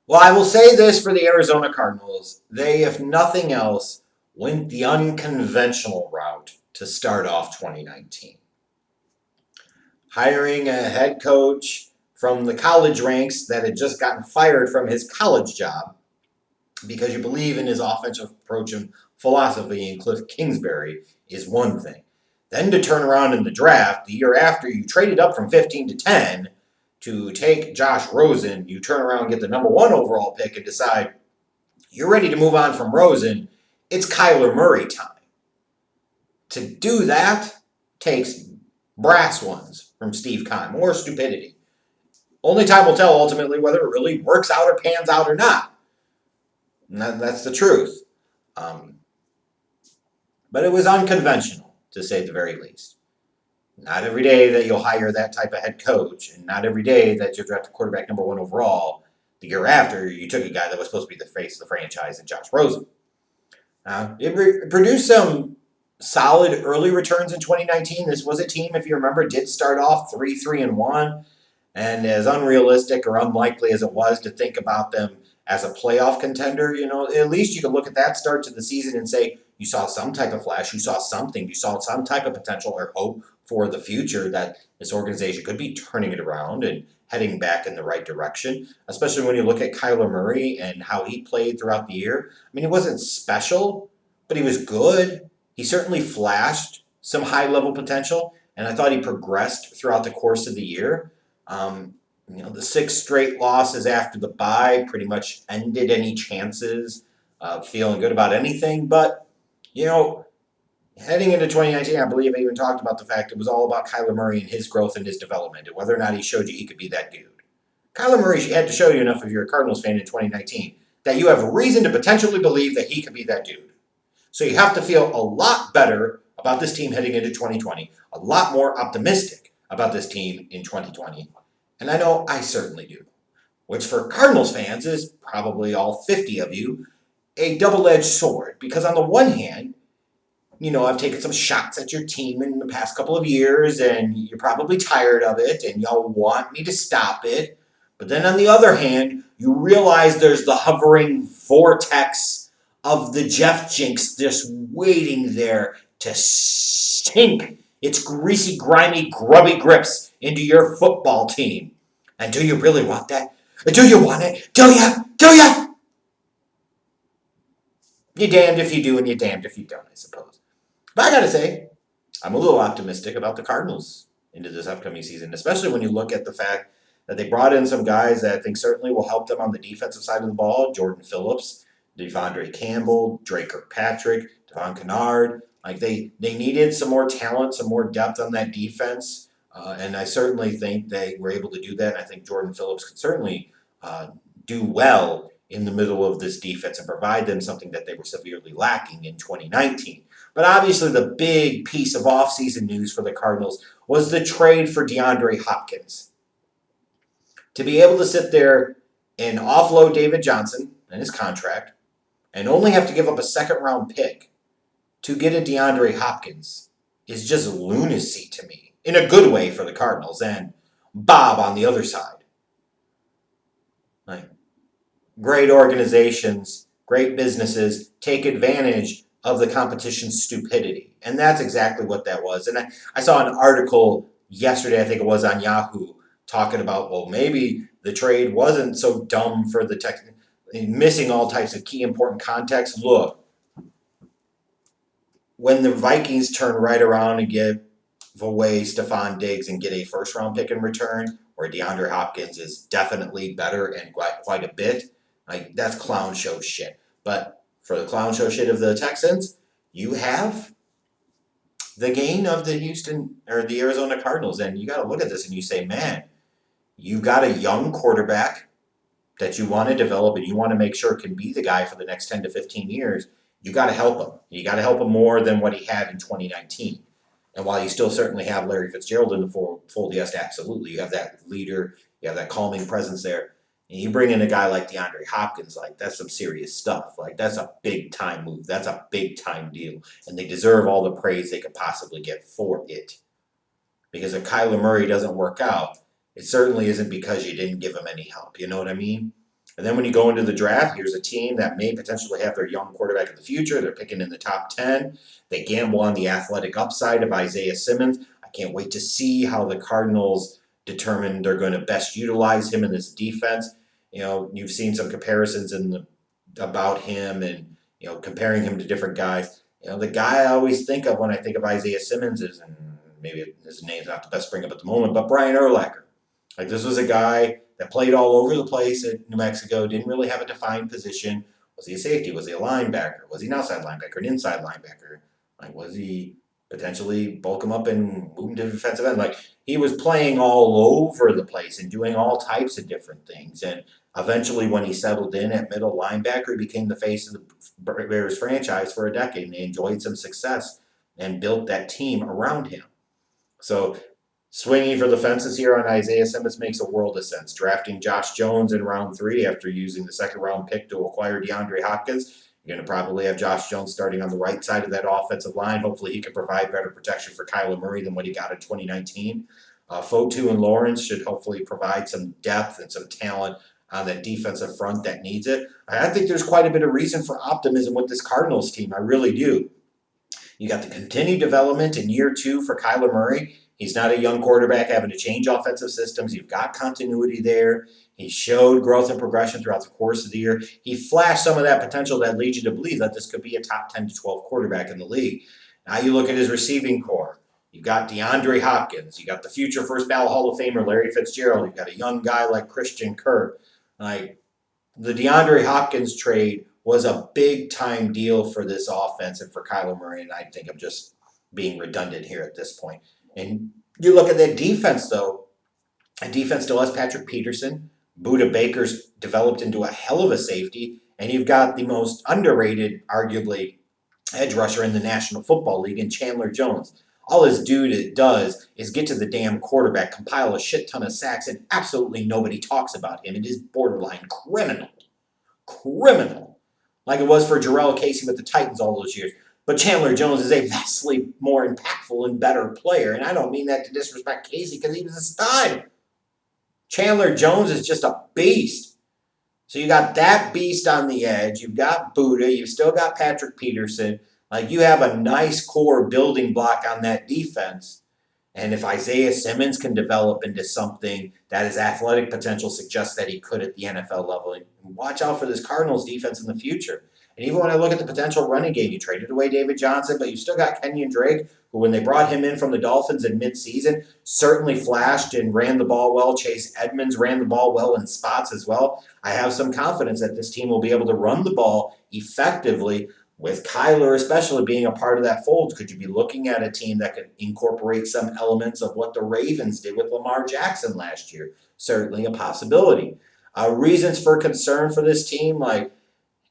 Well, I will say this for the Arizona Cardinals. They, if nothing else, went the unconventional route to start off 2019. Hiring a head coach from the college ranks that had just gotten fired from his college job because you believe in his offensive approach and philosophy in Cliff Kingsbury is one thing. Then to turn around in the draft the year after you traded up from 15 to 10 to take Josh Rosen, you turn around and get the number one overall pick and decide you're ready to move on from Rosen. It's Kyler Murray time. To do that takes brass ones from Steve Kahn, more stupidity. Only time will tell ultimately whether it really works out or pans out or not. And that's the truth. Um, but it was unconventional, to say the very least. Not every day that you'll hire that type of head coach, and not every day that you'll draft a quarterback number one overall. The year after, you took a guy that was supposed to be the face of the franchise in Josh Rosen. It produced some solid early returns in 2019. This was a team, if you remember, did start off 3-1. And as unrealistic or unlikely as it was to think about them as a playoff contender, at least you can look at that start to the season and say you saw some type of flash, you saw something, you saw some type of potential or hope for the future that this organization could be turning it around and heading back in the right direction, especially when you look at Kyler Murray and how he played throughout the year. I mean, he wasn't special, but he was good. He certainly flashed some high level potential, and I thought he progressed throughout the course of the year. Um, the six straight losses after the bye pretty much ended any chances of feeling good about anything. But, you know, heading into 2019, I believe I even talked about the fact it was all about Kyler Murray and his growth and his development and whether or not he showed you he could be that dude. Kyler Murray had to show you enough if you're a Cardinals fan in 2019 that you have reason to potentially believe that he could be that dude. So you have to feel a lot better about this team heading into 2020, a lot more optimistic about this team in 2020. And I know I certainly do, which for Cardinals fans is probably all 50 of you, a double-edged sword. Because on the one hand, I've taken some shots at your team in the past couple of years, and you're probably tired of it, and y'all want me to stop it. But then on the other hand, you realize there's the hovering vortex of the Jeff Jinx just waiting there to sink its greasy, grimy, grubby grips into your football team. And do you really want that? Do you want it? Do ya? Do ya? You're damned if you do and you're damned if you don't, I suppose. But I gotta say, I'm a little optimistic about the Cardinals into this upcoming season, especially when you look at the fact that they brought in some guys that I think certainly will help them on the defensive side of the ball. Jordan Phillips, Devondre Campbell, Drake Kirkpatrick, Devon Kennard. Like they needed some more talent, some more depth on that defense. And I certainly think they were able to do that. And I think Jordan Phillips could certainly uh, do well in the middle of this defense and provide them something that they were severely lacking in 2019. But obviously, the big piece of offseason news for the Cardinals was the trade for DeAndre Hopkins. To be able to sit there and offload David Johnson and his contract and only have to give up a second round pick to get a DeAndre Hopkins is just lunacy to me, in a good way for the Cardinals and Bob on the other side. Like, great organizations, great businesses take advantage of the competition's stupidity. And that's exactly what that was. And I saw an article yesterday, I think it was on Yahoo, talking about, well, maybe the trade wasn't so dumb for the tech, missing all types of key important context. Look, when the Vikings turn right around and give away Stephon Diggs and get a first round pick in return, where DeAndre Hopkins is definitely better and quite a bit, like that's clown show shit. But for the clown show shit of the Texans, you have the gain of the Houston or the Arizona Cardinals, and you got to look at this and you say, man, you've got a young quarterback that you want to develop and you want to make sure can be the guy for the next 10 to 15 years. You got to help him. You got to help him more than what he had in 2019. And while you still certainly have Larry Fitzgerald in the fold, yes, absolutely. You have that leader, you have that calming presence there. And you bring in a guy like DeAndre Hopkins, like that's some serious stuff. Like that's a big time move. That's a big time deal. And they deserve all the praise they could possibly get for it. Because if Kyler Murray doesn't work out, it certainly isn't because you didn't give him any help. You know what I mean? And then when you go into the draft, here's a team that may potentially have their young quarterback of the future. They're picking in the top 10. They gamble on the athletic upside of Isaiah Simmons. I can't wait to see how the Cardinals determine they're going to best utilize him in this defense. You've seen some comparisons about him and, comparing him to different guys. The guy I always think of when I think of Isaiah Simmons is, and maybe his name's not the best to bring up at the moment, but Brian Urlacher. Like, this was a guy that played all over the place at New Mexico, didn't really have a defined position. Was he a safety? Was he a linebacker? Was he an outside linebacker, an inside linebacker? Like, was he potentially bulk him up and move him to defensive end? Like, he was playing all over the place and doing all types of different things. And eventually, when he settled in at middle linebacker, he became the face of the Bears franchise for a decade. And they enjoyed some success and built that team around him. So swinging for the fences here on Isaiah Simmons makes a world of sense. Drafting Josh Jones in round 3 after using the second round pick to acquire DeAndre Hopkins. You're going to probably have Josh Jones starting on the right side of that offensive line. Hopefully he can provide better protection for Kyler Murray than what he got in 2019. Fotu and Lawrence should hopefully provide some depth and some talent on that defensive front that needs it. I think there's quite a bit of reason for optimism with this Cardinals team. I really do. You got the continued development in year 2 for Kyler Murray. He's not a young quarterback having to change offensive systems. You've got continuity there. He showed growth and progression throughout the course of the year. He flashed some of that potential that leads you to believe that this could be a top 10 to 12 quarterback in the league. Now you look at his receiving core. You've got DeAndre Hopkins. You got the future first ballot Hall of Famer Larry Fitzgerald. You've got a young guy like Christian Kirk. Like, the DeAndre Hopkins trade was a big-time deal for this offense and for Kyler Murray, and I think I'm just being redundant here at this point. And you look at that defense, though. And defense still has Patrick Peterson. Budda Baker's developed into a hell of a safety. And you've got the most underrated, arguably, edge rusher in the National Football League in Chandler Jones. All this dude does is get to the damn quarterback, compile a shit ton of sacks, and absolutely nobody talks about him. It is borderline criminal. Criminal. Like it was for Jarrell Casey with the Titans all those years. But Chandler Jones is a vastly more impactful and better player. And I don't mean that to disrespect Casey because he was a stud. Chandler Jones is just a beast. So you got that beast on the edge. You've got Budda. You've still got Patrick Peterson. Like, you have a nice core building block on that defense. And if Isaiah Simmons can develop into something that his athletic potential suggests that he could at the NFL level, watch out for this Cardinals defense in the future. And even when I look at the potential running game, you traded away David Johnson, but you still got Kenyon Drake, who when they brought him in from the Dolphins in midseason, certainly flashed and ran the ball well. Chase Edmonds ran the ball well in spots as well. I have some confidence that this team will be able to run the ball effectively with Kyler especially being a part of that fold. Could you be looking at a team that could incorporate some elements of what the Ravens did with Lamar Jackson last year? Certainly a possibility. Reasons for concern for this team, like,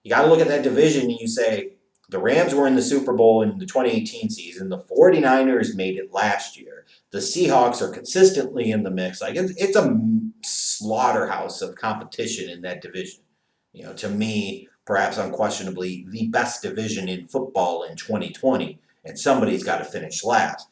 you got to look at that division and you say, the Rams were in the Super Bowl in the 2018 season. The 49ers made it last year. The Seahawks are consistently in the mix. Like, it's a slaughterhouse of competition in that division. To me, perhaps unquestionably, the best division in football in 2020. And somebody's got to finish last.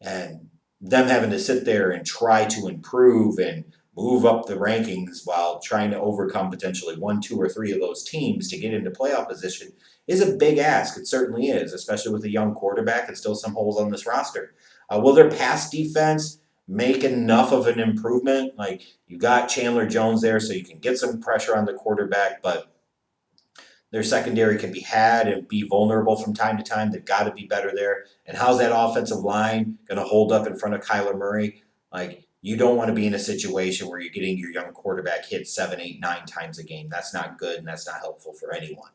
And them having to sit there and try to improve and move up the rankings while trying to overcome potentially 1, 2, or 3 of those teams to get into playoff position is a big ask. It certainly is, especially with a young quarterback and still some holes on this roster. Will their pass defense make enough of an improvement? Like, you got Chandler Jones there, so you can get some pressure on the quarterback, but their secondary can be had and be vulnerable from time to time. They've got to be better there. And how's that offensive line going to hold up in front of Kyler Murray? Like, you don't want to be in a situation where you're getting your young quarterback hit 7, 8, 9 times a game. That's not good, and that's not helpful for anyone.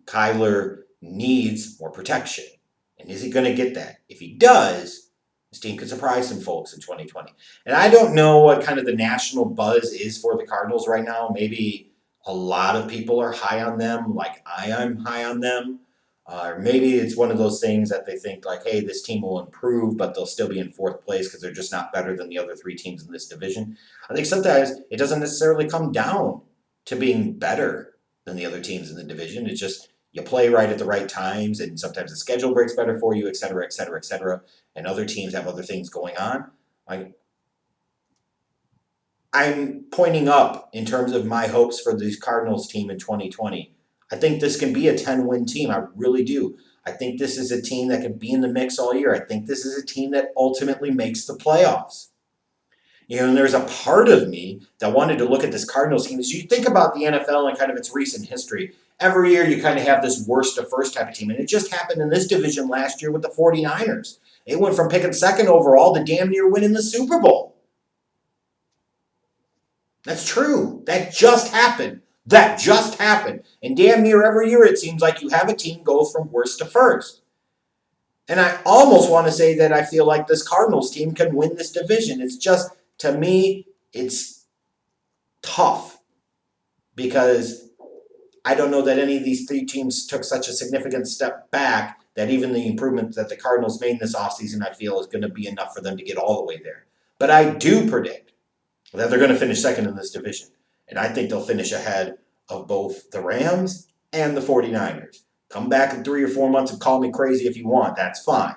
Kyler needs more protection. And is he going to get that? If he does, this team could surprise some folks in 2020. And I don't know what kind of the national buzz is for the Cardinals right now. Maybe a lot of people are high on them, like I am high on them. Or maybe it's one of those things that they think like, hey, this team will improve, but they'll still be in 4th place because they're just not better than the other 3 teams in this division. I think sometimes it doesn't necessarily come down to being better than the other teams in the division. It's just you play right at the right times, and sometimes the schedule breaks better for you, et cetera, et cetera, et cetera. And other teams have other things going on. Like, I'm pointing up in terms of my hopes for this Cardinals team in 2020. I think this can be a 10-win team. I really do. I think this is a team that can be in the mix all year. I think this is a team that ultimately makes the playoffs. And there's a part of me that wanted to look at this Cardinals team. As you think about the NFL and kind of its recent history, every year you kind of have this worst to first type of team. And it just happened in this division last year with the 49ers. It went from picking second overall to damn near winning the Super Bowl. That's true. That just happened. That just happened. And damn near every year it seems like you have a team go from worst to first. And I almost want to say that I feel like this Cardinals team can win this division. It's just, to me, it's tough because I don't know that any of these three teams took such a significant step back that even the improvement that the Cardinals made in this offseason, I feel, is going to be enough for them to get all the way there. But I do predict that they're going to finish second in this division. And I think they'll finish ahead of both the Rams and the 49ers. Come back in 3 or 4 months and call me crazy if you want. That's fine.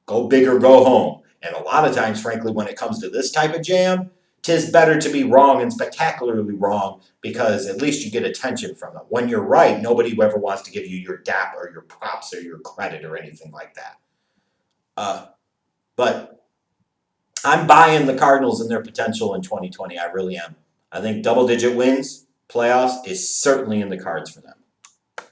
Go big or go home. And a lot of times, frankly, when it comes to this type of jam, 'tis better to be wrong and spectacularly wrong because at least you get attention from them. When you're right, nobody ever wants to give you your dap or your props or your credit or anything like that. But I'm buying the Cardinals and their potential in 2020. I really am. I think double-digit wins, playoffs is certainly in the cards for them.